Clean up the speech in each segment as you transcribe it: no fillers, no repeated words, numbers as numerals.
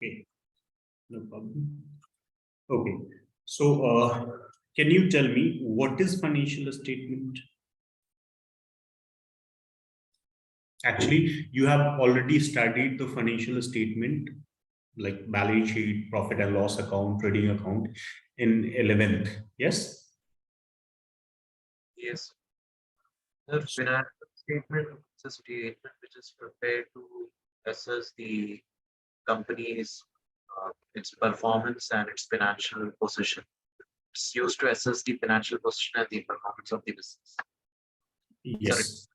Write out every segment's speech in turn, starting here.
Okay, no problem. Okay, so can you tell me what is financial statement? Actually, you have already studied the financial statement like balance sheet, profit and loss account, trading account in 11th. Yes. Yes, the financial statement is a statement which is prepared to assess the company's its performance and its financial position. It's used to assess the financial position and the performance of the business. Sorry. Yes.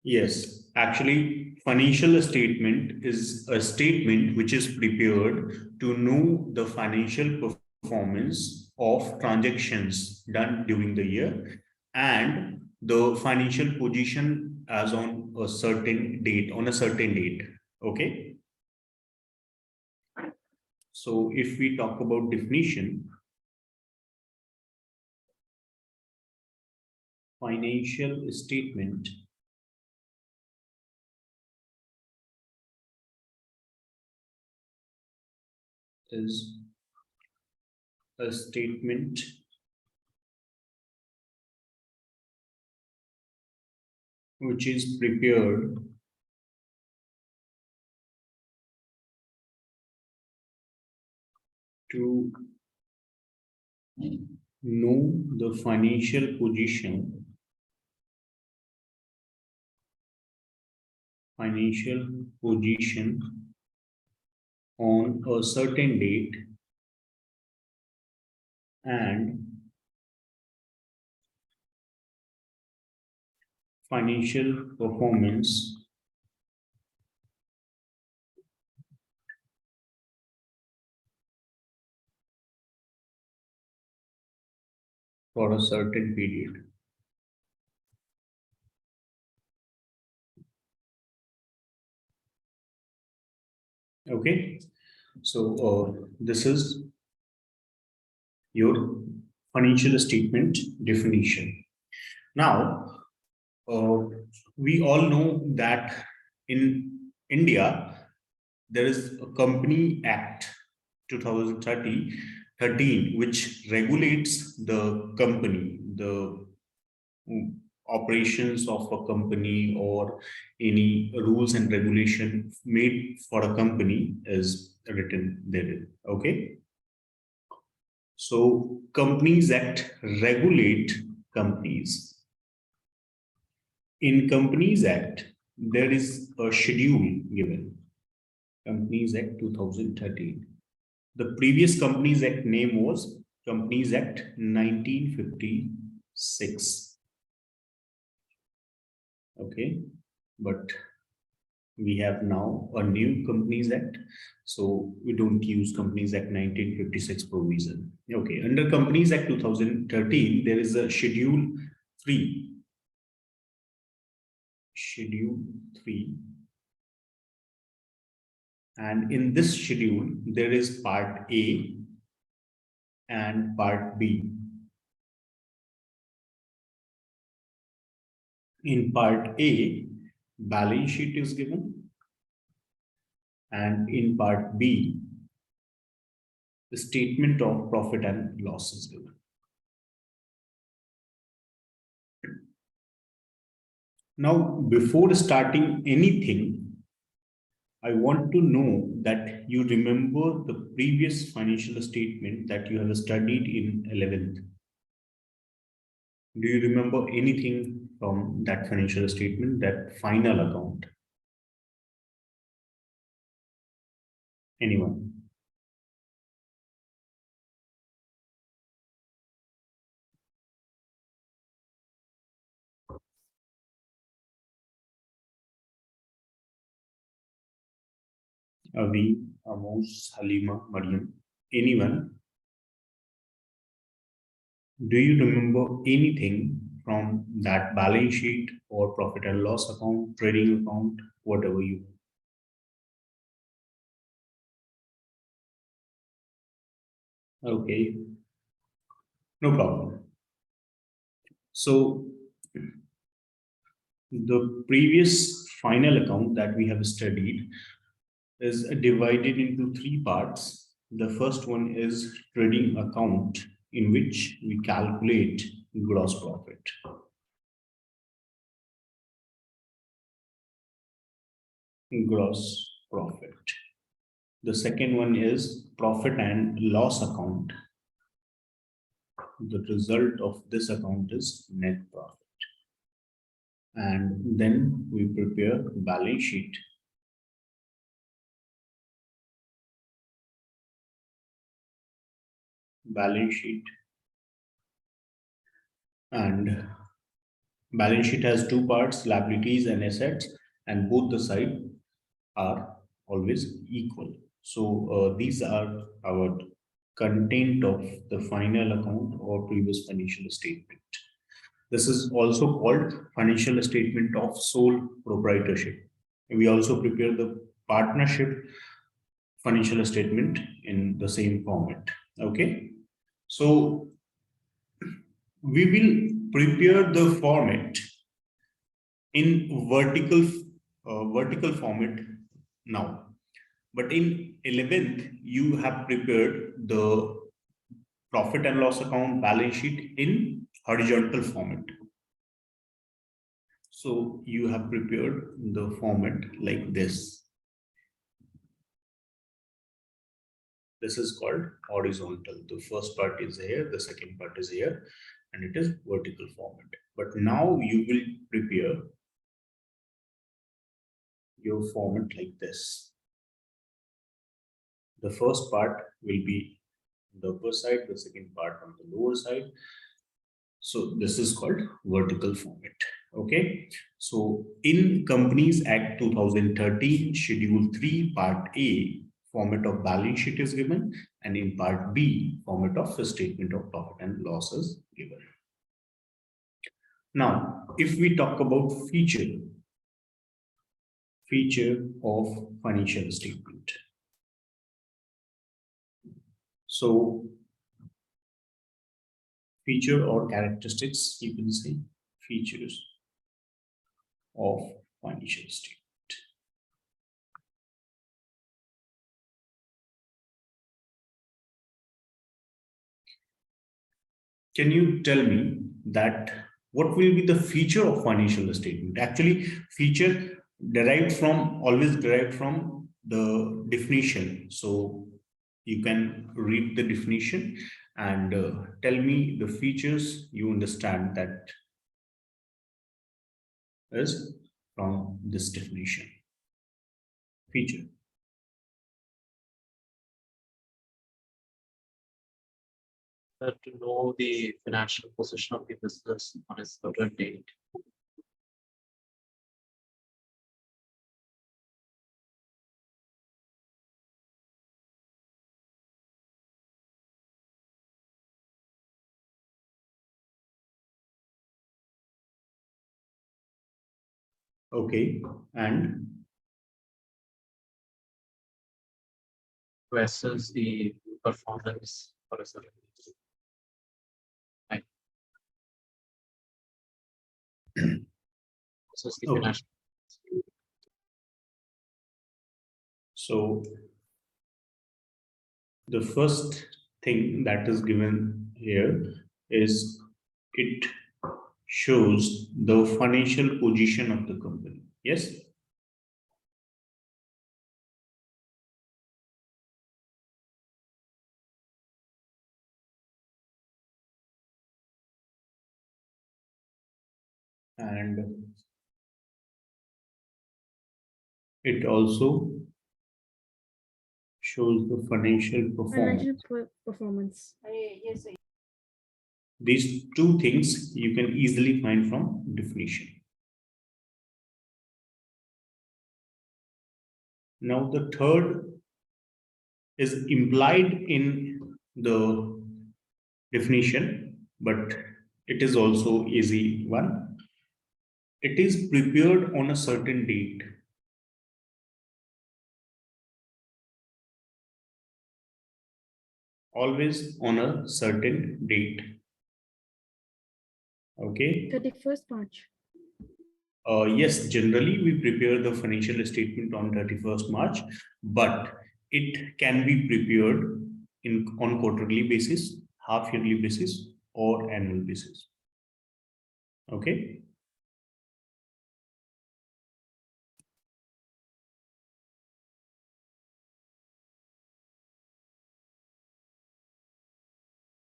Yes, actually, financial statement is a statement which is prepared to know the financial performance of transactions done during the year and the financial position as on a certain date, Okay. So if we talk about definition, financial statement is a statement which is prepared to know the financial position on a certain date and financial performance for a certain period. Okay, so this is your financial statement definition. Now, we all know that in India, there is a Company Act 2013, which regulates the company, the operations of a company or any rules and regulation made for a company is written there. Okay. So Companies Act regulate companies. In Companies Act, there is a schedule given. Companies Act 2013. The previous Companies Act name was Companies Act 1956. Okay, but we have now a new Companies Act, so we don't use Companies Act 1956 provision. Okay, under Companies Act 2013, there is a Schedule 3. Schedule 3. And in this schedule, there is Part A and Part B. In Part A, balance sheet is given. And in Part B, the statement of profit and loss is given. Now, before starting anything, I want to know that you remember the previous financial statement that you have studied in 11th. Do you remember anything from that financial statement, that final account? Anyone? Avi, Amos, Halima, Mariam. Anyone? Do you remember anything from that balance sheet or profit and loss account, trading account, whatever you? Okay, no problem. So the previous final account that we have studied, is divided into three parts. The first one is trading account, in which we calculate gross profit. Gross profit. The second one is profit and loss account. The result of this account is net profit. And then we prepare balance sheet. Balance sheet. And balance sheet has two parts, liabilities and assets, and both the sides are always equal. So these are our content of the final account or previous financial statement. This is also called financial statement of sole proprietorship. We also prepare the partnership financial statement in the same format. Okay, so we will prepare the format in vertical format now, but in 11th you have prepared the profit and loss account balance sheet in horizontal format. So you have prepared the format like this. This is called horizontal. The first part is here, the second part is here, and it is vertical format. But now you will prepare your format like this. The first part will be on the upper side, the second part on the lower side. So this is called vertical format. Okay. So in Companies Act 2013, Schedule 3, Part A, format of balance sheet is given, and in Part B, format of the statement of profit and loss is given. Now, if we talk about feature of financial statement. So feature or characteristics, you can say features of financial statement. Can you tell me that what will be the feature of financial statement? Actually, feature always derived from the definition. So you can read the definition and tell me the features you understand that is from this definition. Feature. To know the financial position of the business on a certain date. Okay, and To assess the performance for a certain date. Right. Assess the okay. financial. So the first thing that is given here is it shows the financial position of the company. Yes. And it also shows the financial performance. Performance. These two things you can easily find from definition. Now the third is implied in the definition, but it is also easy one. It is prepared on a certain date. Always on a certain date. Okay. 31st March. Yes, generally we prepare the financial statement on 31st March, but it can be prepared on quarterly basis, half yearly basis, or annual basis. Okay.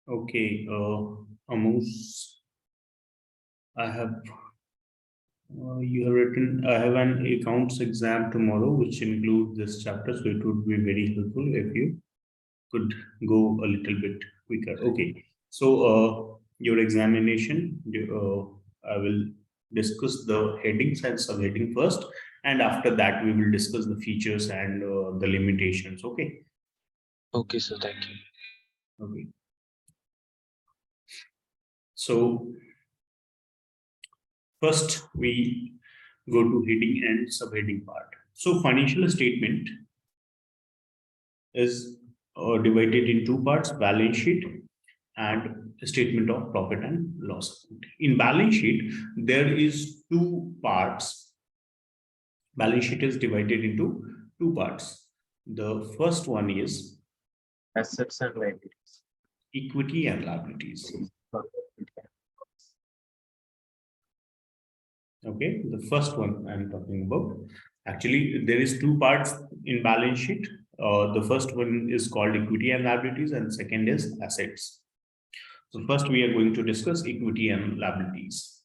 Okay. Amos, I have you have written. I have an accounts exam tomorrow, which includes this chapter, so it would be very helpful if you could go a little bit quicker. Okay. So your examination, I will discuss the headings and subheading first, and after that we will discuss the features and the limitations. Okay. Okay, sir. Thank you. Okay. So first we go to heading and subheading part. So financial statement is divided in two parts: balance sheet and a statement of profit and loss account. In balance sheet, there is two parts. Balance sheet is divided into two parts. The first one is Assets and liabilities. equity and liabilities. Okay, the first one I'm talking about. Actually, there is two parts in balance sheet. The first one is called equity and liabilities, and second is assets. So first we are going to discuss equity and liabilities.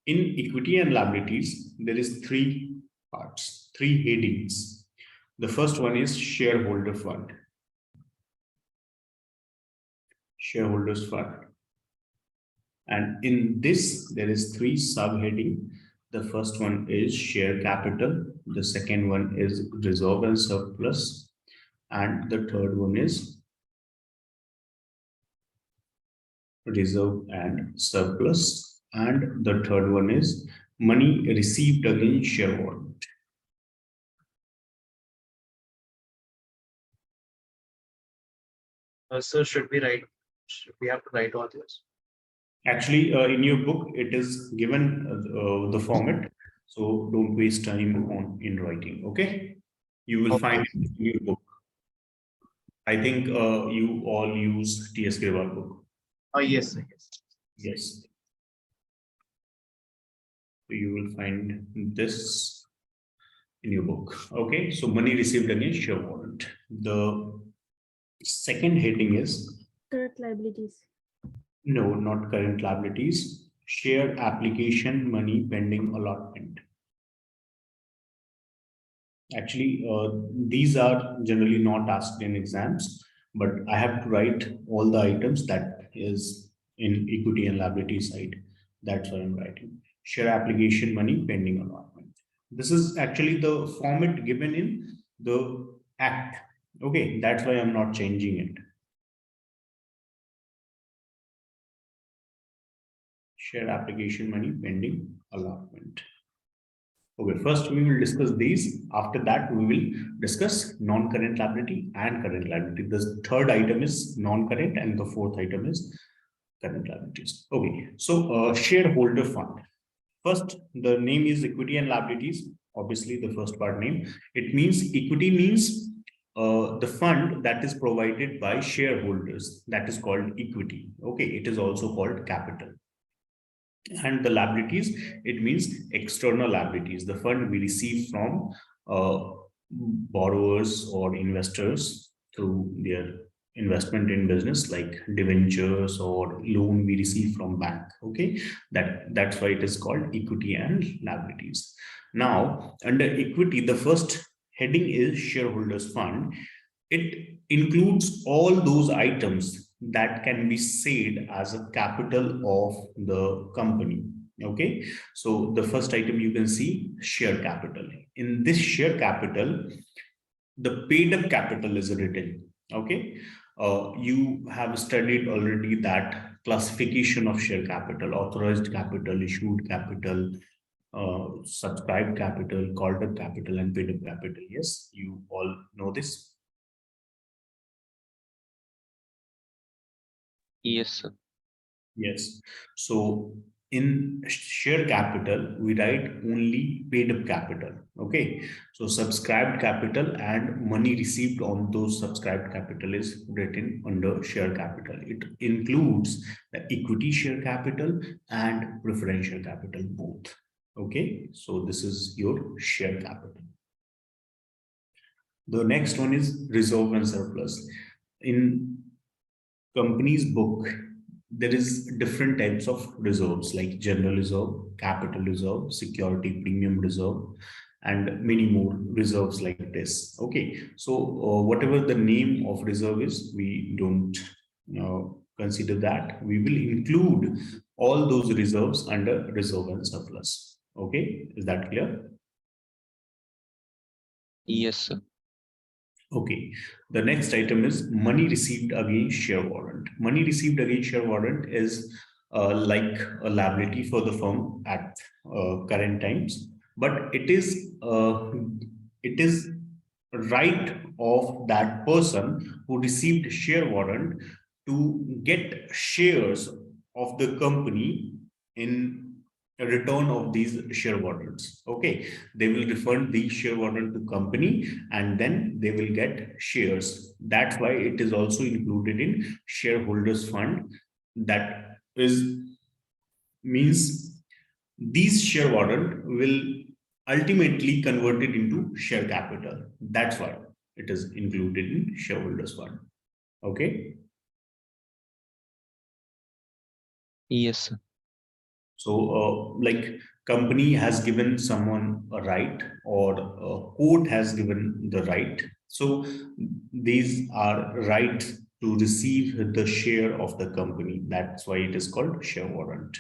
In equity and liabilities, there is three parts, three headings. The first one is shareholder fund. Shareholders fund. And in this, there is three subheading. The first one is share capital. The second one is reserve and surplus. And the third one is reserve and surplus. And the third one is money received against share warrant. Sir, should we have to write all this? Actually, in your book, it is given the format. So don't waste time on in writing. Okay. You will find Okay. it in your book. I think you all use T.S. Grewal book. Oh, yes, sir. Yes. Yes. So you will find this in your book. Okay. So money received against share warrant. The second heading is Current liabilities. no, not current liabilities. Share application money pending allotment. Actually, these are generally not asked in exams, but I have to write all the items that is in equity and liability side. That's what I'm writing. Share application money pending allotment. This is actually the format given in the act. Okay, that's why I'm not changing it. Share application money pending allotment. Okay, first we will discuss these. After that, we will discuss non-current liability and current liability. The third item is non-current, and the fourth item is current liabilities. Okay, so shareholder fund. First, the name is equity and liabilities. Obviously, the first part name. It means equity means the fund that is provided by shareholders. That is called equity. Okay, it is also called capital. And the liabilities, it means external liabilities, the fund we receive from borrowers or investors through their investment in business, like debentures or loan we receive from bank. Okay, that's why it is called equity and liabilities. Now under equity, the first heading is shareholders fund. It includes all those items that can be said as a capital of the company. Okay, so the first item you can see share capital. In this share capital, the paid up capital is written. Okay, you have studied already that classification of share capital: authorized capital, issued capital, subscribed capital, called up capital, and paid up capital. Yes, you all know this. Yes, sir. Yes. So in share capital, we write only paid up capital. Okay. So subscribed capital and money received on those subscribed capital is written under share capital. It includes the equity share capital and preferential capital both. Okay. So this is your share capital. The next one is reserve and surplus. In company's book, there is different types of reserves like general reserve, capital reserve, security premium reserve, and many more reserves like this. Okay, so whatever the name of reserve is, we don't consider that. We will include all those reserves under reserve and surplus. Okay, is that clear? Yes, sir. Okay, the next item is money received against share warrant. Money received against share warrant is like a liability for the firm at current times, but it is right of that person who received share warrant to get shares of the company in a return of these share warrants. Okay, they will refund the share warrant to company and then they will get shares. That's why it is also included in shareholders fund. That is means these share warrant will ultimately converted into share capital. That's why it is included in shareholders fund. Okay. Yes, sir. So, like company has given someone a right, or a court has given the right. So these are rights to receive the share of the company. That's why it is called share warrant.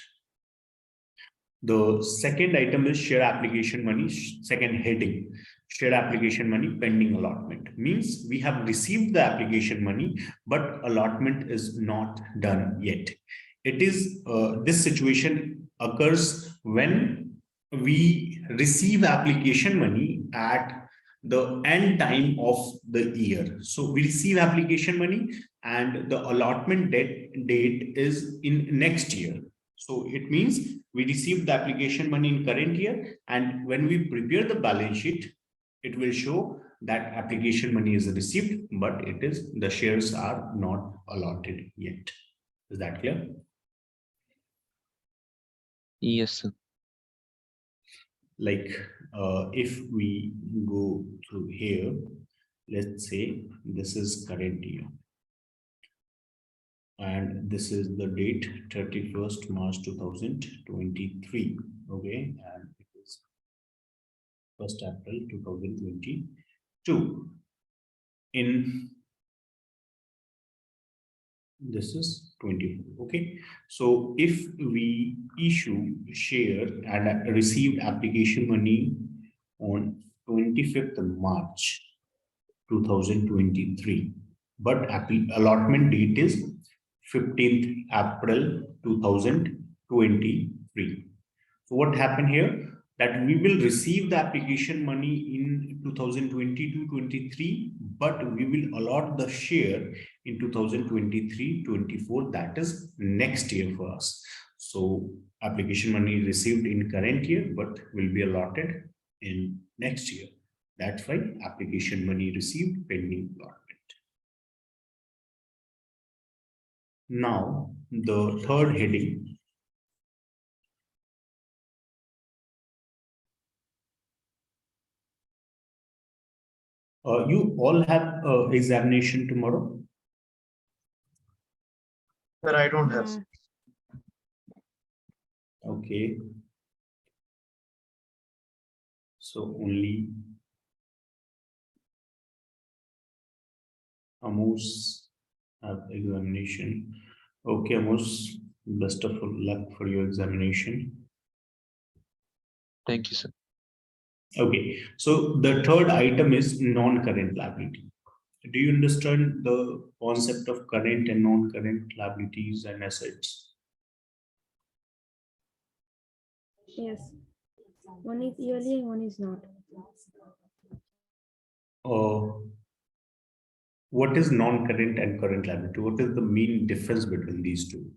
The second item is share application money, second heading, share application money pending allotment. Means we have received the application money, but allotment is not done yet. It is this situation occurs when we receive application money at the end time of the year. So we receive application money and the allotment date is in next year. So it means we received the application money in current year, and when we prepare the balance sheet, it will show that application money is received, but it is the shares are not allotted yet. Is that clear? Yes, sir. Like if we go through here, let's say this is current year. And this is the date 31st March 2023. Okay, and it is 1st April 2022. In this is 24. Okay, so if we issue share and received application money on 25th March 2023, but allotment date is 15th April 2023. So what happened here? That we will receive the application money in 2022-23, but we will allot the share in 2023-24. That is next year for us. So application money received in current year, but will be allotted in next year. That's why application money received pending allotment. Now, the third heading. You all have examination tomorrow? But I don't have. Okay. So only Amos have examination. Okay, Amos, best of luck for your examination. Thank you, sir. Okay, so the third item is non-current liability. Do you understand the concept of current and non-current liabilities and assets? Yes. One is yearly and one is not. What is non-current and current liability? What is the main difference between these two?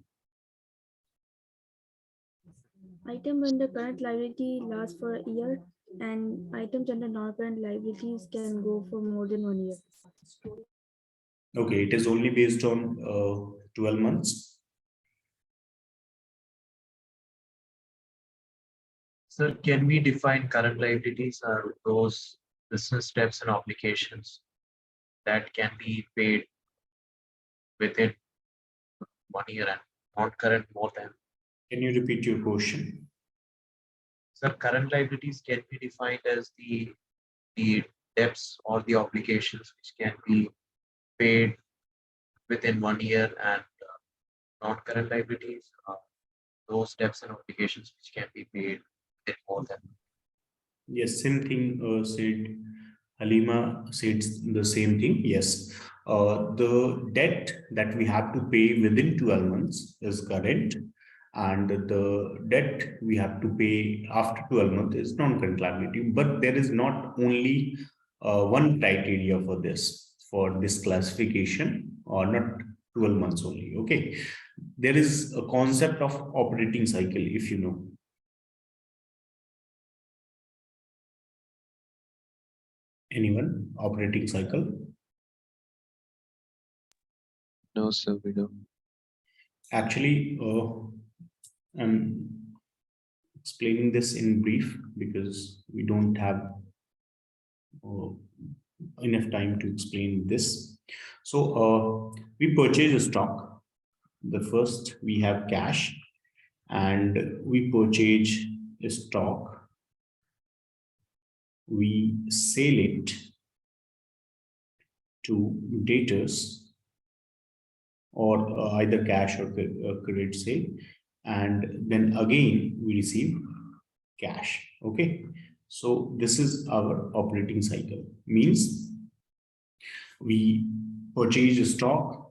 Item when the current liability lasts for a year, and items under non-current liabilities can go for more than 1 year. Okay, it is only based on 12 months. Sir, can we define current liabilities are those business debts and obligations that can be paid within 1 year and not current more than? Can you repeat your question? Sir, current liabilities can be defined as the debts or the obligations which can be paid within 1 year, and non-current liabilities are those debts and obligations which can be paid within more than. Yes, same thing said. Halima said the same thing. Yes, the debt that we have to pay within 12 months is current, and the debt we have to pay after 12 months is non-current liability. But there is not only one criteria for this classification, or not 12 months only. Okay, there is a concept of operating cycle, if you know. Anyone? Operating cycle? No, sir, we don't. Actually, I'm explaining this in brief because we don't have uh, enough time to explain this. So we purchase a stock. The first we have cash, and we purchase a stock. We sell it to debtors, or either cash or credit sale, and then again we receive cash. Okay, so this is our operating cycle. Means we purchase a stock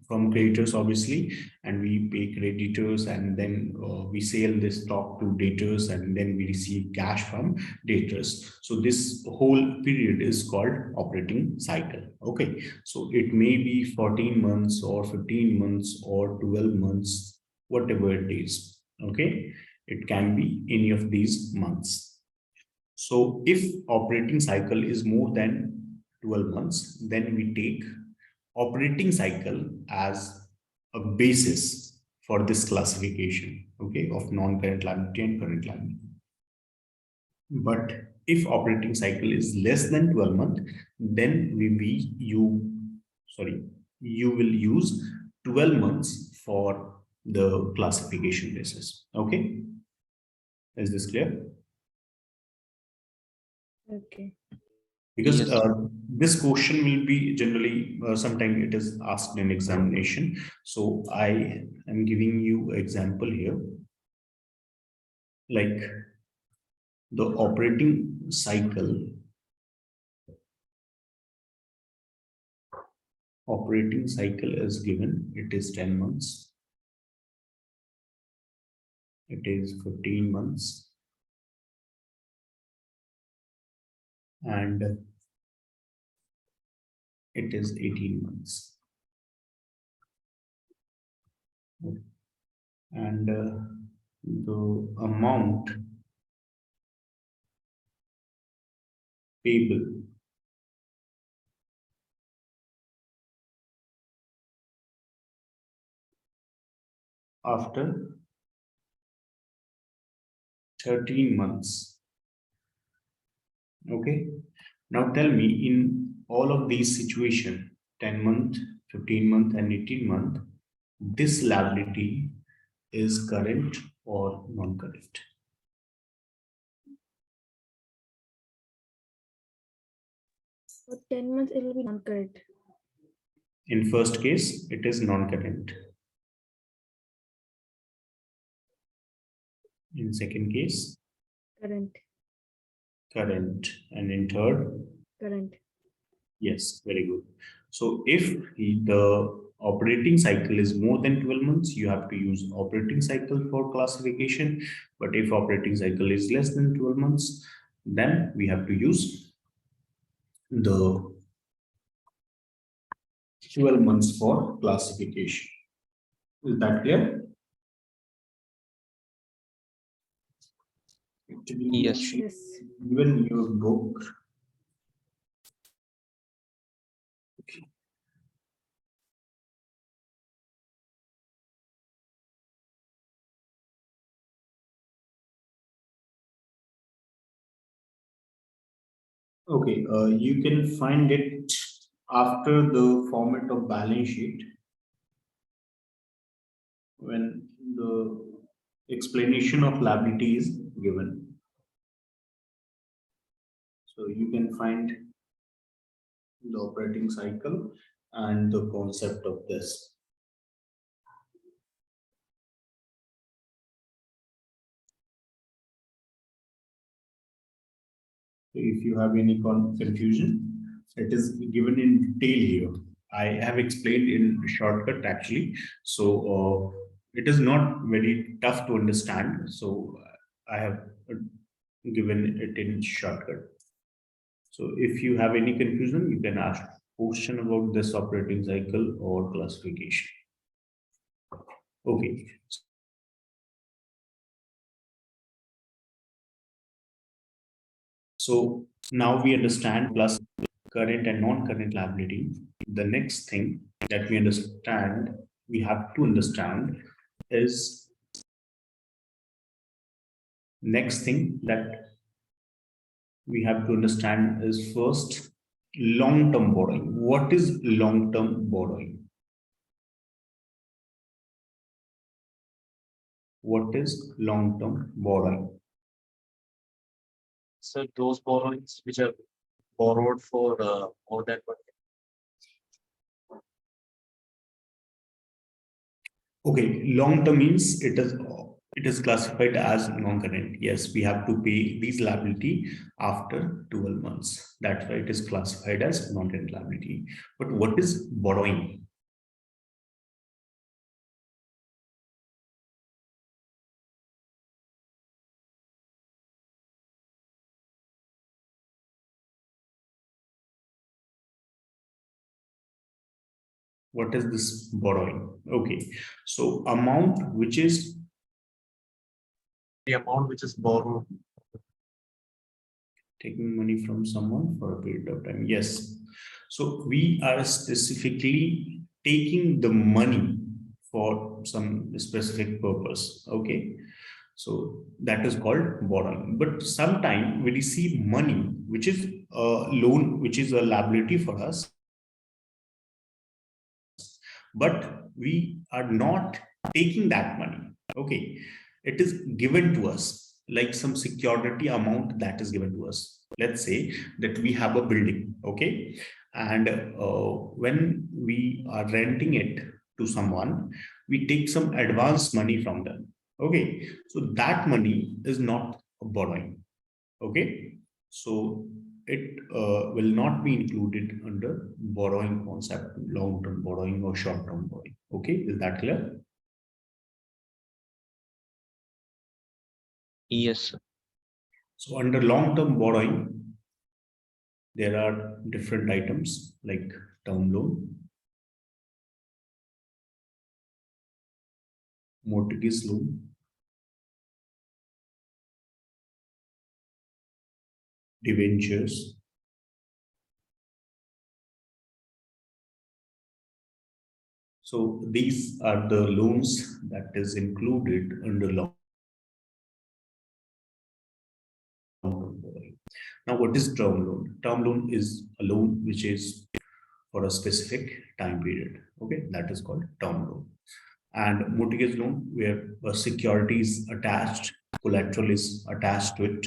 from creditors, obviously, and we pay creditors, and then we sell this stock to debtors, and then we receive cash from debtors. So this whole period is called operating cycle. Okay, so it may be 14 months or 15 months or 12 months, whatever it is. Okay, it can be any of these months. So if operating cycle is more than 12 months, then we take operating cycle as a basis for this classification, okay, of non-current liability and current liability. But if operating cycle is less than 12 months, then you will use 12 months for the classification basis. Okay, is this clear? Okay. Because Yes, this question will be generally sometimes it is asked in examination, so I am giving you example here, like the operating cycle is given. It is 10 months, it is 15 months, and it is 18 months. And the amount payable after 13 months. Okay, now tell me, in all of these situations, 10 month, 15 month, and 18 month, this liability is current or non-current? For 10 months, it will be non-current. In first case, it is non-current. In second case, Current. current. And in third, Current. yes, very good. So if the operating cycle is more than 12 months, you have to use operating cycle for classification. But if operating cycle is less than 12 months, then we have to use the 12 months for classification. Is that clear? Yes. Yes. Even your book. Okay, you can find it after the format of balance sheet when the explanation of liability is given. So you can find the operating cycle and the concept of this. If you have any confusion, it is given in detail here. I have explained in shortcut actually, so it is not very tough to understand. So I have given it in shortcut. So if you have any confusion, you can ask question about this operating cycle or classification. Okay. So now we understand plus current and non-current liability. The next thing that we have to understand is next thing that we have to understand is first long-term borrowing. What is long-term borrowing? What is long-term borrowing? So those borrowings which are borrowed for more than 1 year. Okay, long term means it is classified as non-current. Yes, we have to pay these liability after 12 months. That's why it is classified as non-current liability. But what is borrowing? What is this borrowing? Okay, so amount which is The amount which is borrowed. taking money from someone for a period of time. Yes. So we are specifically taking the money for some specific purpose. Okay. So that is called borrowing. But sometime we receive money, which is a loan, which is a liability for us, but we are not taking that money. Okay. It is given to us like some security amount that is given to us. Let's say that we have a building. Okay. And when we are renting it to someone, we take some advance money from them. Okay. So that money is not borrowing. Okay. So it will not be included under borrowing concept, long-term borrowing or short-term borrowing. Okay, is that clear? Yes, sir. So under long-term borrowing, there are different items like term loan, mortgage loan, debentures, so these are the loans that is included under long-term borrowing. Now, what is term loan? Term loan is a loan which is for a specific time period. Okay, that is called term loan. And mortgage loan, where a security is attached, collateral is attached to it,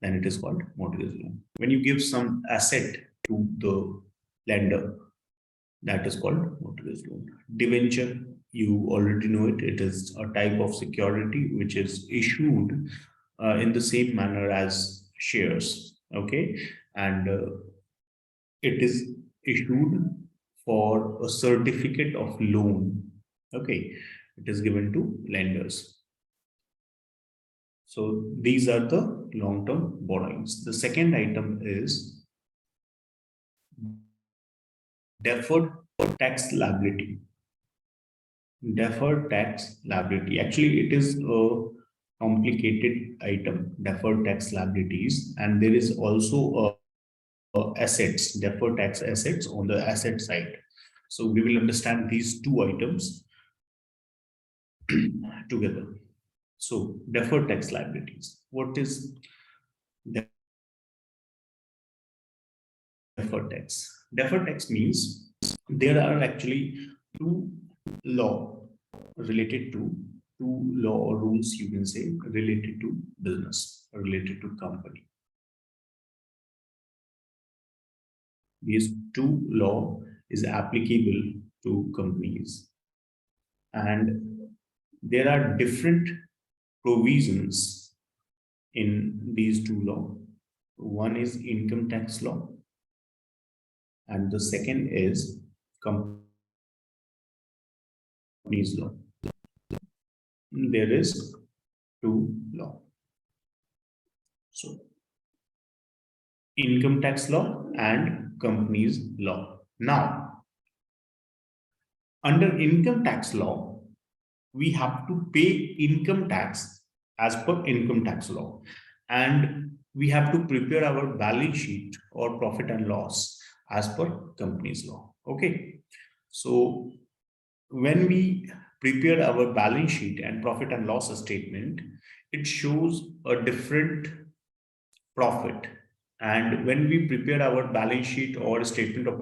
then it is called mortgage loan. When you give some asset to the lender, that is called mortgage loan. Debenture, you already know it. It is a type of security which is issued in the same manner as shares. Okay, and it is issued for a certificate of loan. Okay, it is given to lenders. So these are the long-term borrowings. The second item is deferred tax liability. Deferred tax liability. Actually, it is a complicated item, deferred tax liabilities, and there is also assets, deferred tax assets on the asset side. So we will understand these two items together. So deferred tax liabilities. What is deferred tax? Deferred tax means there are actually two law related to two law or rules, you can say, related to business, related to company. These two law is applicable to companies, and there are different provisions in these two law. One is income tax law, and the second is companies law. There is two law. So income tax law and companies law. Now, under income tax law, we have to pay income tax as per income tax law, and we have to prepare our balance sheet or profit and loss as per companies law. Okay, so when we prepare our balance sheet and profit and loss statement, it shows a different profit, and when we prepare our balance sheet or statement of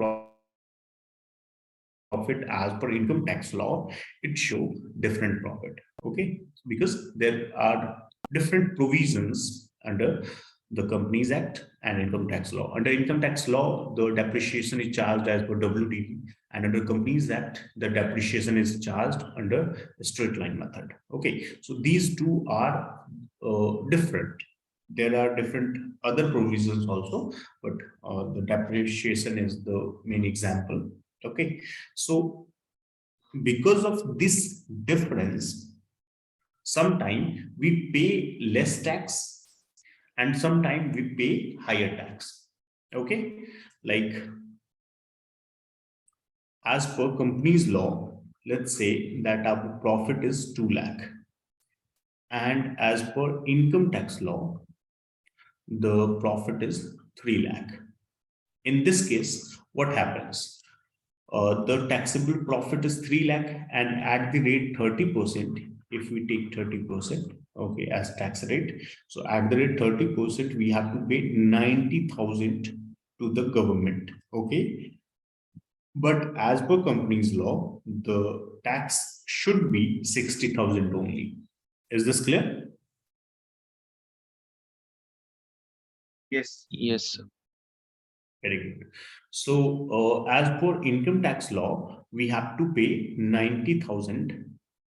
profit as per income tax law, it show different profit. Okay, because there are different provisions under the Companies Act and income tax law. Under income tax law, the depreciation is charged as per WDV, and under Companies Act, the depreciation is charged under straight line method. Okay, so these two are different. There are different other provisions also, but the depreciation is the main example. Okay, so because of this difference, sometimes we pay less tax and sometimes we pay higher tax. Okay, like as per companies law, let's say that our profit is 2 lakh, and as per income tax law, the profit is 3 lakh. In this case, what happens? The taxable profit is 3 lakh, and at the rate 30%, if we take 30%, okay, as tax rate, so at the rate 30%, we have to pay 90,000 to the government. Okay, but as per companies law, the tax should be 60,000 only. Is this clear? Yes. Yes, sir. Very good. So, as per income tax law, we have to pay 90,000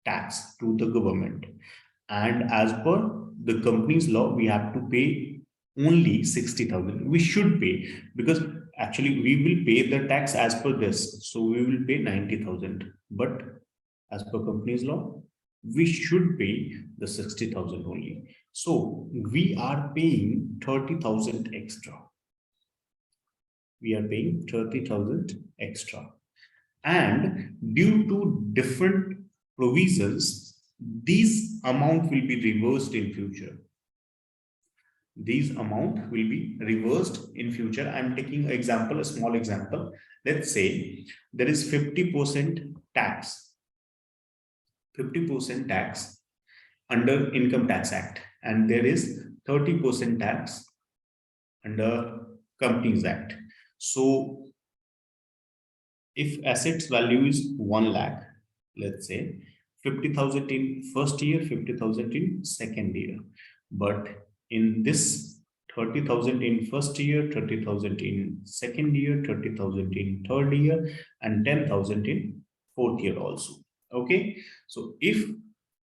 tax to the government, and as per the company's law, we have to pay only 60,000. We should pay, because actually we will pay the tax as per this, so we will pay 90,000. But as per company's law, we should pay the 60,000 only. So we are paying 30,000 extra. We are paying 30,000 extra, and due to different provisions, these amount will be reversed in future. These amount will be reversed in future. I'm taking an example, a small example. Let's say there is 50% tax, 50% tax under Income Tax Act, and there is 30% tax under Companies Act. So if assets value is 1 lakh, let's say 50,000 in first year, 50,000 in second year, but in this 30,000 in first year, 30,000 in second year, 30,000 in third year, and 10,000 in fourth year also. Okay, so if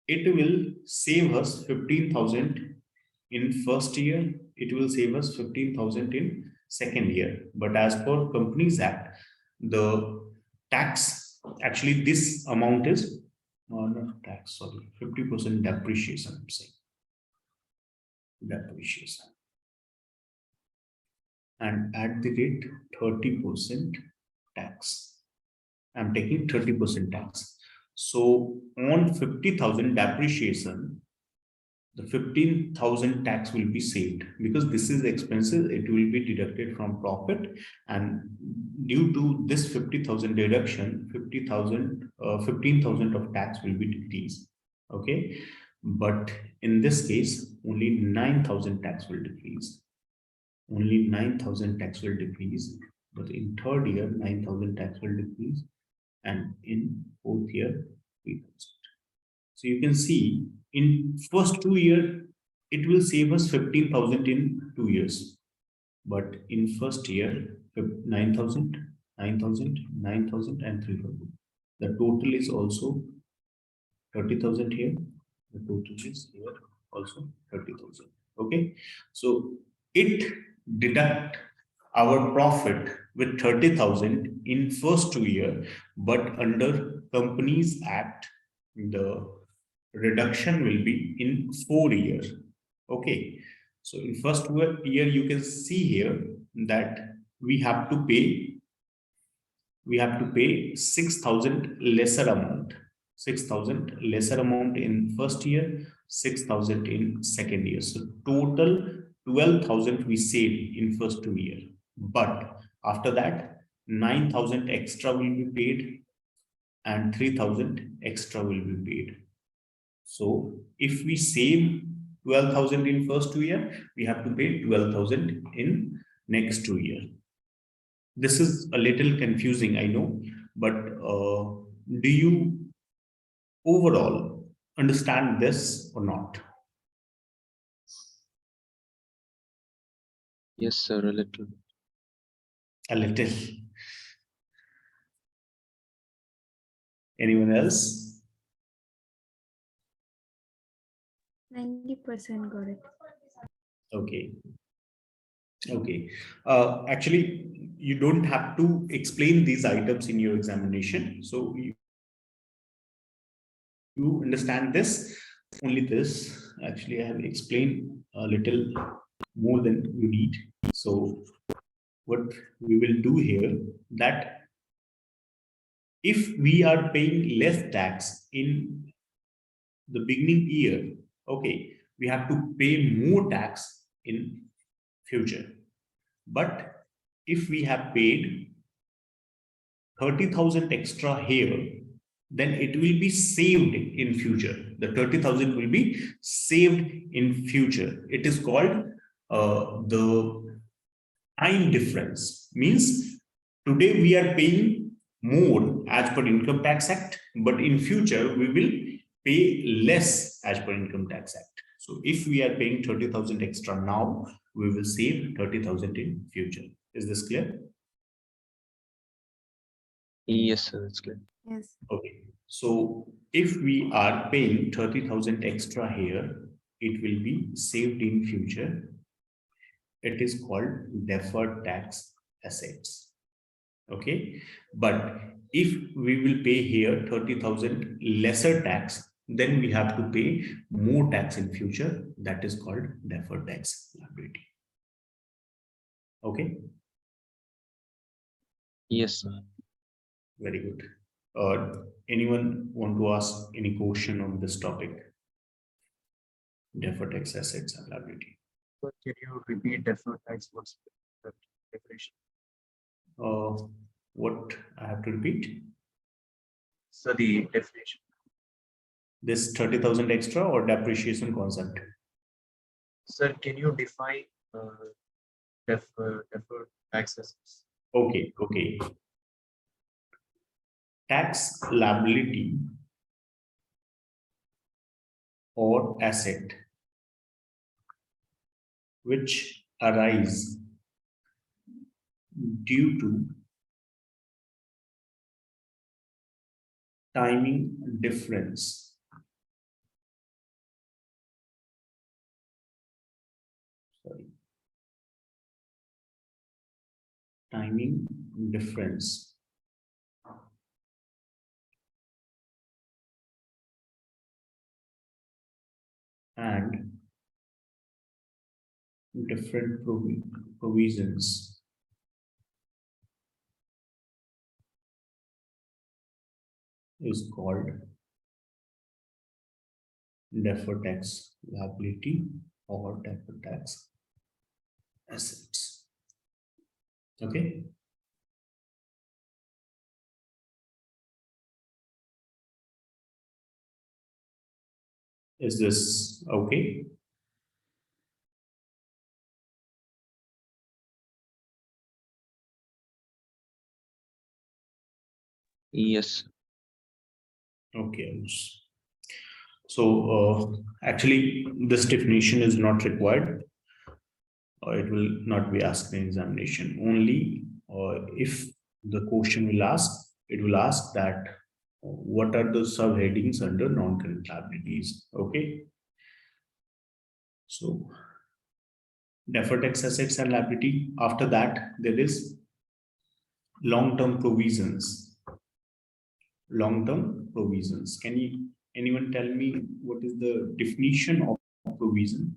it will save us 15,000 in first year, it will save us 15,000 in second year, but as per Companies Act, the tax, actually this amount is not tax, sorry, 50% depreciation, I'm saying depreciation, and at the rate 30% tax, I'm taking 30% tax. So on 50,000 depreciation, the 15,000 tax will be saved because this is expenses. It will be deducted from profit, and due to this 50,000 deduction, 15,000 of tax will be decreased. Okay, but in this case, only 9,000 tax will decrease. Only 9,000 tax will decrease, but in third year, 9,000 tax will decrease, and in fourth year, 3,000. So you can see in first 2 year, it will save us 15,000 in 2 years. But in first year, 9,000, 9,000, 9,000 and 3,000. The total is also 30,000 here. The total is here also 30,000. Okay. So it deduct our profit with 30,000 in first 2 year, but under Companies Act, the reduction will be in 4 years. Okay, so in first year you can see here that we have to pay 6,000 lesser amount, 6,000 lesser amount in first year, 6,000 in second year. So total 12,000 we save in first 2 year, but after that 9,000 extra will be paid and 3,000 extra will be paid. So if we save 12,000 in first 2 year, we have to pay 12,000 in next 2 year. This is a little confusing, I know, but do you overall understand this or not? Yes, sir, a little. A little. Anyone else? 90% got it. Okay. Okay. Actually, you don't have to explain these items in your examination. So you understand this, only this. Actually, I have explained a little more than you need. So what we will do here, that if we are paying less tax in the beginning year, okay, we have to pay more tax in future. But if we have paid 30,000 extra here, then it will be saved in future. The 30,000 will be saved in future. It is called the time difference. Means today we are paying more as per Income Tax Act, but in future we will pay less as per Income Tax Act. So if we are paying 30,000 extra now, we will save 30,000 in future. Is this clear? Yes, sir, it's clear. Yes. Okay. So if we are paying 30,000 extra here, it will be saved in future. It is called deferred tax assets. Okay. But if we will pay here 30,000 lesser tax, then we have to pay more tax in future. That is called deferred tax liability. Okay. Yes, sir. Very good. Anyone want to ask any question on this topic? Deferred tax assets and liability. So can you repeat deferred tax? What's the definition? What I have to repeat? So the definition. This 30,000 extra or depreciation concept? Sir, can you define deferred tax assets? Okay, okay. Tax liability or asset which arise due to timing difference. Sorry. Timing difference and different provisions is called deferred tax liability or deferred tax assets. Okay. Is this okay? Yes. Okay. So actually, this definition is not required. It will not be asked in examination. Only if the question will ask, it will ask that what are the subheadings under non-current liabilities. Okay. So deferred tax assets and liability. After that, there is long-term provisions. Long-term provisions. Can anyone tell me what is the definition of provision?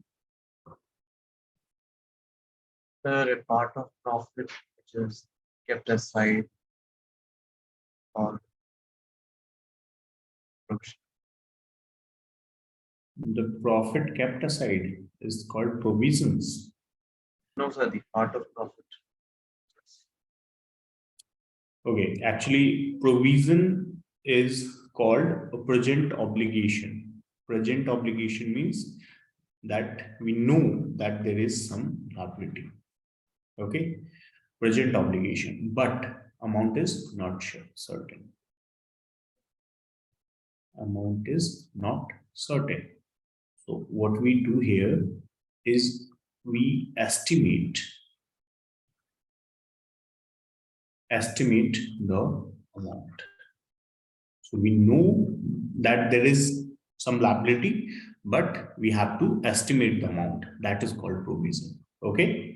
A part of profit which is kept aside for provision. The profit kept aside is called provisions. No, sir, the part of profit. Okay, actually, provision is called a present obligation. Present obligation means that we know that there is some liability. Okay, present obligation, but amount is not sure, certain. Amount is not certain. So what we do here is we estimate the amount. So we know that there is some liability, but we have to estimate the amount. That is called provision. Okay.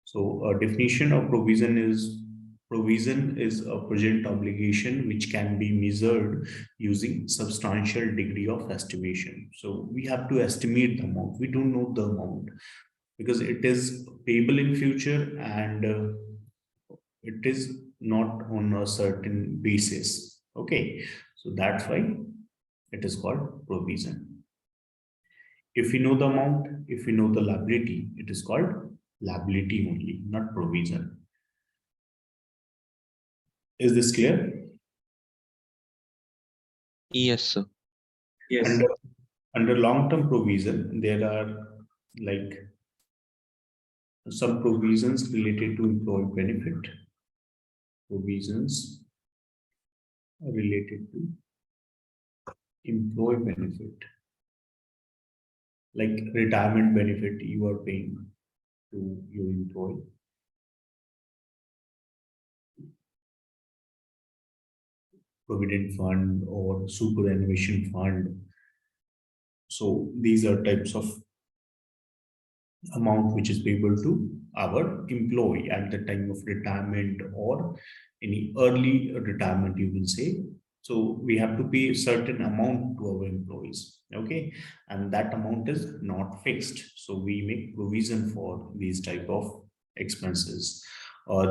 So a definition of provision is a present obligation which can be measured using substantial degree of estimation. So we have to estimate the amount. We don't know the amount because it is payable in future and it is not on a certain basis. Okay, so that's why it is called provision. If we know the amount, if we know the liability, it is called liability only, not provision. Is this clear? Yes, sir. Yes. Under long-term provision, there are like some provisions related to employee benefit, provisions related to employee benefit, like retirement benefit you are paying to your employee. Provident fund or superannuation fund. So these are types of amount which is payable to our employee at the time of retirement or any early retirement, you will say. So we have to pay a certain amount to our employees. Okay, and that amount is not fixed. So we make provision for these type of expenses.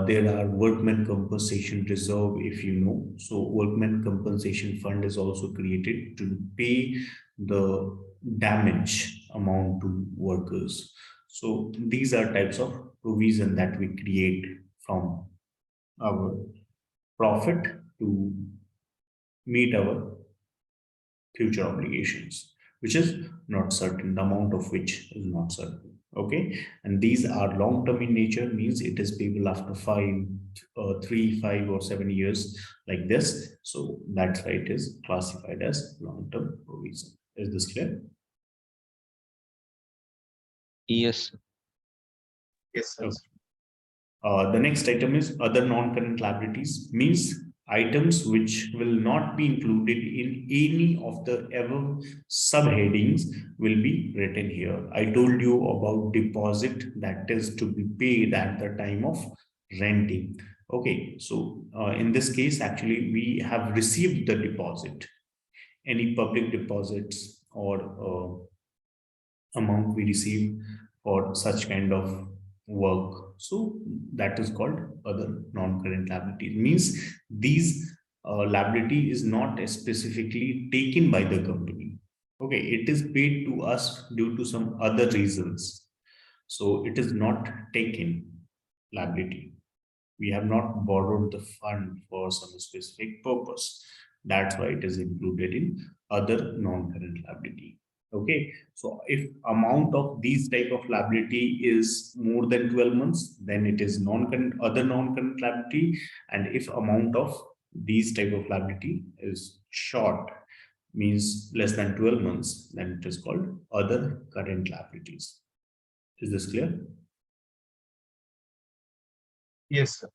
There are workmen compensation reserve, if you know. So workmen compensation fund is also created to pay the damage amount to workers. So these are types of provision that we create from our profit to meet our future obligations, which is not certain, the amount of which is not certain. Okay, and these are long term in nature, means it is payable after 3, 5, or 7 years, like this. So that's why it is classified as long term provision. Is this clear? Yes, sir. Yes, sir. Okay. The next item is other non-current liabilities, means items which will not be included in any of the above subheadings will be written here. I told you about deposit that is to be paid at the time of renting. Okay, so in this case, actually, we have received the deposit. Any public deposits or amount we receive for such kind of work. So that is called other non-current liabilities. Means these liability is not specifically taken by the company. Okay, it is paid to us due to some other reasons. So it is not taken liability. We have not borrowed the fund for some specific purpose. That's why it is included in other non-current liability. Okay, so if amount of these type of liability is more than 12 months, then it is non-current, other non-current liability. And if amount of these type of liability is short, means less than 12 months, then it is called other current liabilities. Is this clear? Yes, sir.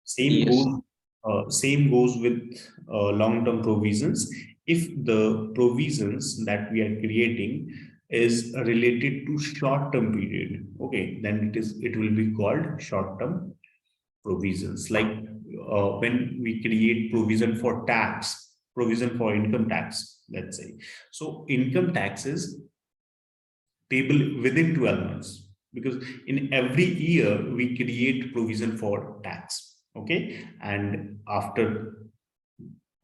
Same Yes, goes, sir. same goes with long-term provisions. If the provisions that we are creating is related to short-term period, okay, then it will be called short-term provisions. Like when we create provision for tax, provision for income tax, let's say. So income taxes payable within 12 months, because in every year we create provision for tax. Okay, and after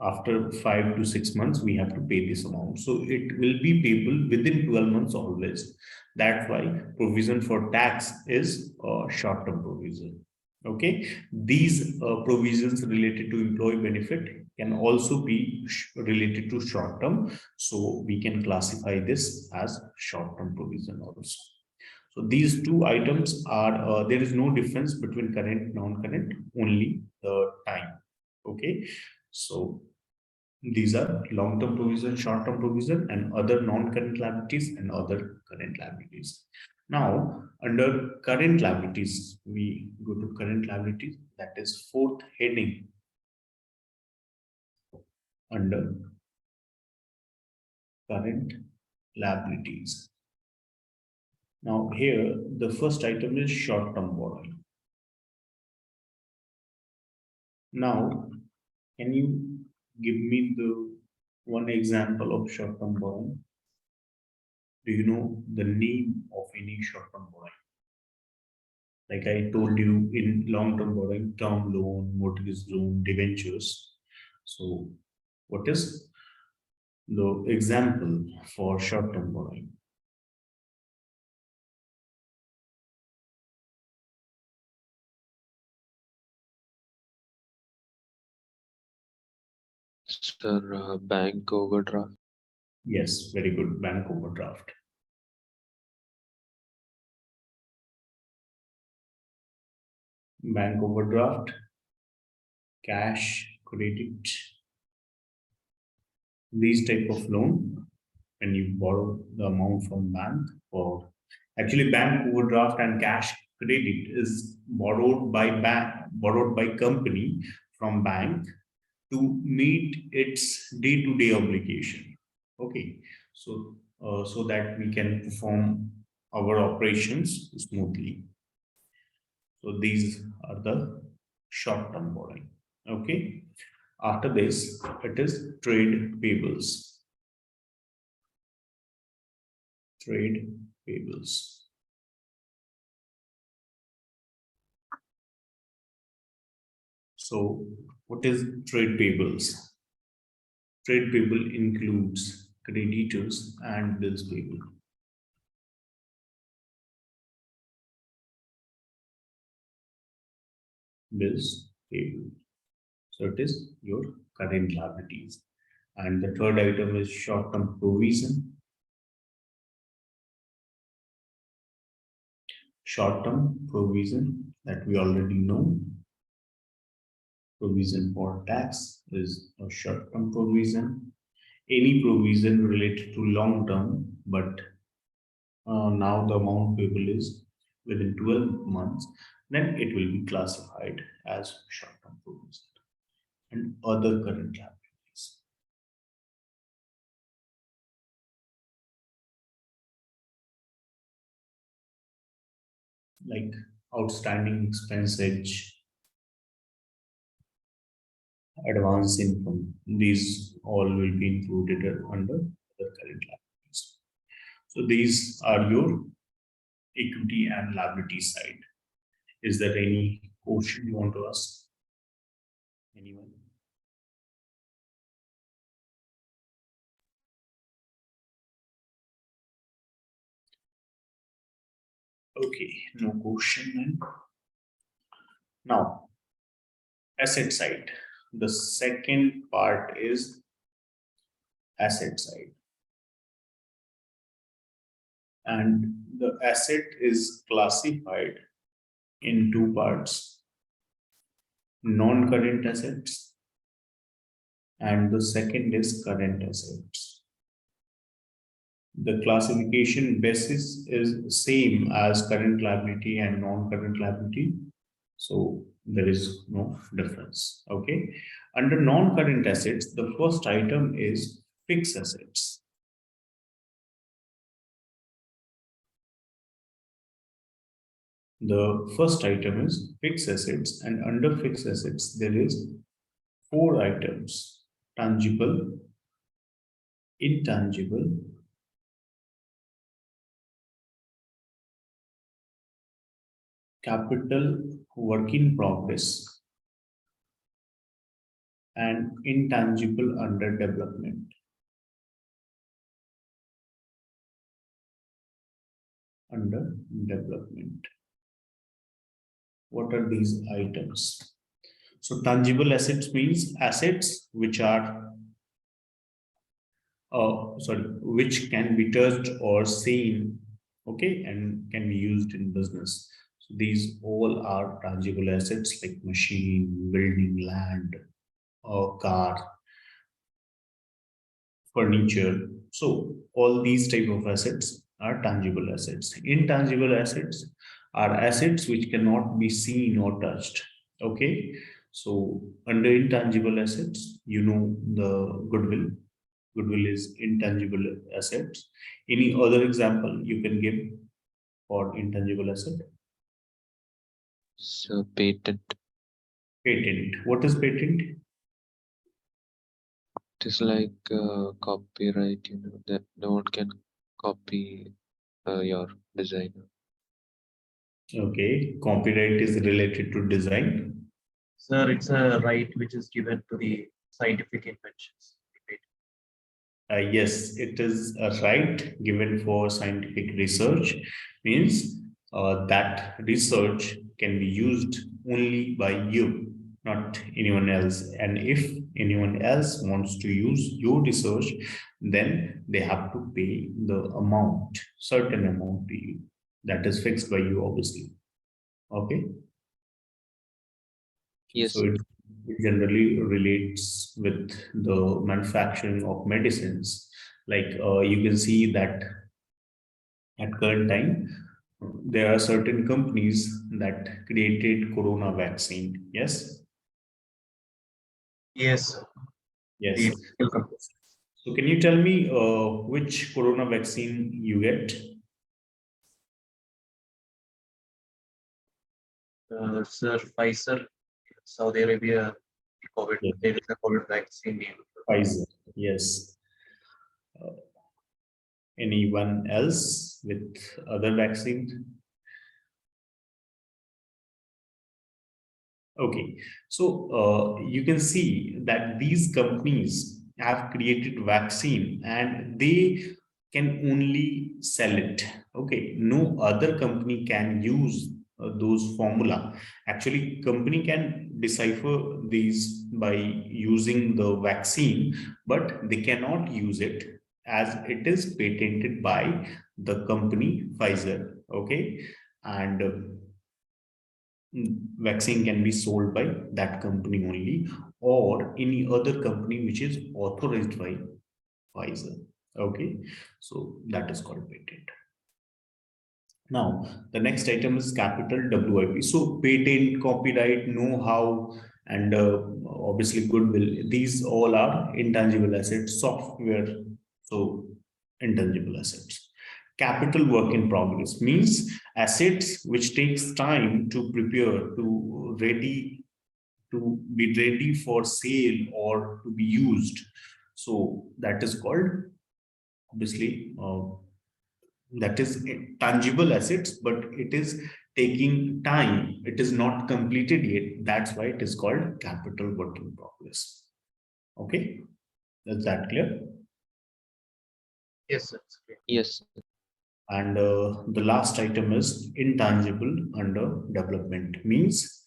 5 to 6 months we have to pay this amount, so it will be payable within 12 months always. That's why provision for tax is a short term provision. Okay, these provisions related to employee benefit can also be related to short term, so we can classify this as short term provision also. So these two items are, there is no difference between current non-current, only the time. Okay, so these are long-term provision, short-term provision, and other non-current liabilities and other current liabilities. Now, under current liabilities, we go to current liabilities, that is fourth heading under current liabilities. Now, here the first item is short-term borrowing. Now, can you give me the one example of short-term borrowing? Do you know the name of any short-term borrowing? Like I told you, in long-term borrowing, term loan, mortgage loan, debentures. So, what is the example for short-term borrowing? Sir, bank overdraft. Yes, very good. Bank overdraft. Bank overdraft, cash, credit, these type of loan when you borrow the amount from bank, or actually bank overdraft and cash credit is borrowed by company from bank to meet its day-to-day obligation. Okay, so so that we can perform our operations smoothly. So these are the short-term borrowing. Okay, after this it is trade payables. Trade payables. So what is trade payables? Trade payable includes creditors and bills payable. Bills payable. So it is your current liabilities. And the third item is short-term provision. Short-term provision that we already know. Provision for tax is a short-term provision. Any provision related to long-term, but now the amount payable is within 12 months, then it will be classified as short-term provision. And other current liabilities. Like outstanding expenses, advance income, these all will be included under other current liabilities. So these are your equity and liability side. Is there any question you want to ask? Anyone? Okay, no question then. Now, asset side. The second part is asset side. And the asset is classified in two parts: non-current assets, and the second is current assets. The classification basis is same as current liability and non-current liability, so there is no difference. Okay, under non-current assets, the first item is fixed assets. The first item is fixed assets, and under fixed assets there is four items: tangible, intangible, capital work in progress, and intangible under development. Under development. What are these items? So tangible assets means assets which are which can be touched or seen, okay, and can be used in business. So these all are tangible assets like machine, building, land, or car, furniture. So all these type of assets are tangible assets. Intangible assets are assets which cannot be seen or touched. Okay. So under intangible assets, you know the goodwill. Goodwill is intangible assets. Any other example you can give for intangible asset? So patent. Patent. What is patent? It is like copyright, that no one can copy your design. Okay. Copyright is related to design. Sir, it's a right which is given to the scientific inventions. Yes, it is a right given for scientific research, means that research can be used only by you, not anyone else. And if anyone else wants to use your research, then they have to pay the amount, certain amount to you. That is fixed by you, obviously. Okay. Yes. So it generally relates with the manufacturing of medicines. Like you can see that at current time, there are certain companies that created corona vaccine. Yes. Yes, sir. Yes. The medical companies. So can you tell me which corona vaccine you get? Sir, Pfizer, Saudi Arabia, COVID, Yes. there is a COVID vaccine. Pfizer. Yes. Anyone else with other vaccine? Okay, so you can see that these companies have created vaccine and they can only sell it. Okay, no other company can use those formula. Actually, company can decipher these by using the vaccine, but they cannot use it as it is patented by the company Pfizer. Okay, and vaccine can be sold by that company only or any other company which is authorized by Pfizer. Okay, so that is called patent. Now, the next item is capital WIP. So patent, copyright, know-how, and obviously goodwill. These all are intangible assets, software, so intangible assets. Capital work in progress means assets which takes time to prepare, to be ready for sale or to be used. So that is called, obviously, that is tangible assets, but it is taking time. It is not completed yet. That's why it is called capital work in progress. Okay, is that clear? Yes, sir. Yes. And the last item is intangible under development, means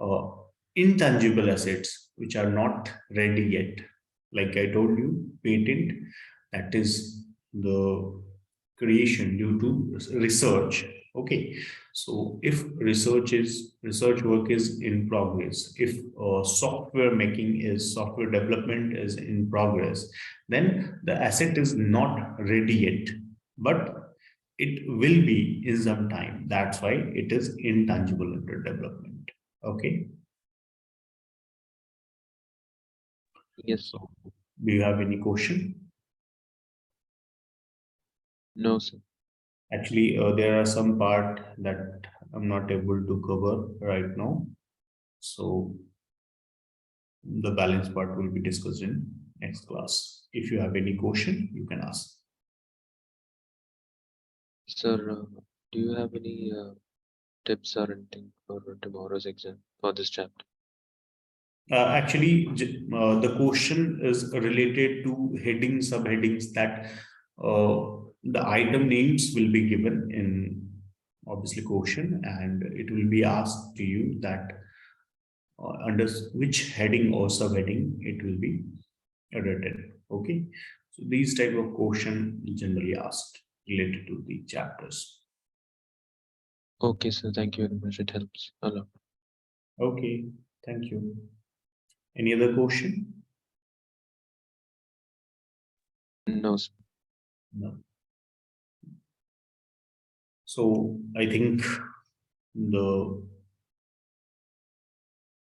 uh, intangible assets which are not ready yet. Like I told you, patent, that is the creation due to research. Okay, so if research work is in progress, if software development is in progress, then the asset is not ready yet, but it will be in some time. That's why it is intangible under development. Okay, Yes. so do you have any question? No, sir. Actually, there are some part that I'm not able to cover right now. So the balance part will be discussed in next class. If you have any question, you can ask. Sir, do you have any tips or anything for tomorrow's exam for this chapter? Actually, the question is related to heading, subheadings, that the item names will be given in obviously question, and it will be asked to you that under which heading or subheading it will be written. Okay, so these type of question generally asked related to the chapters. Okay, sir. Thank you very much. It helps a lot. Okay, thank you. Any other question? No, sir. No. So I think the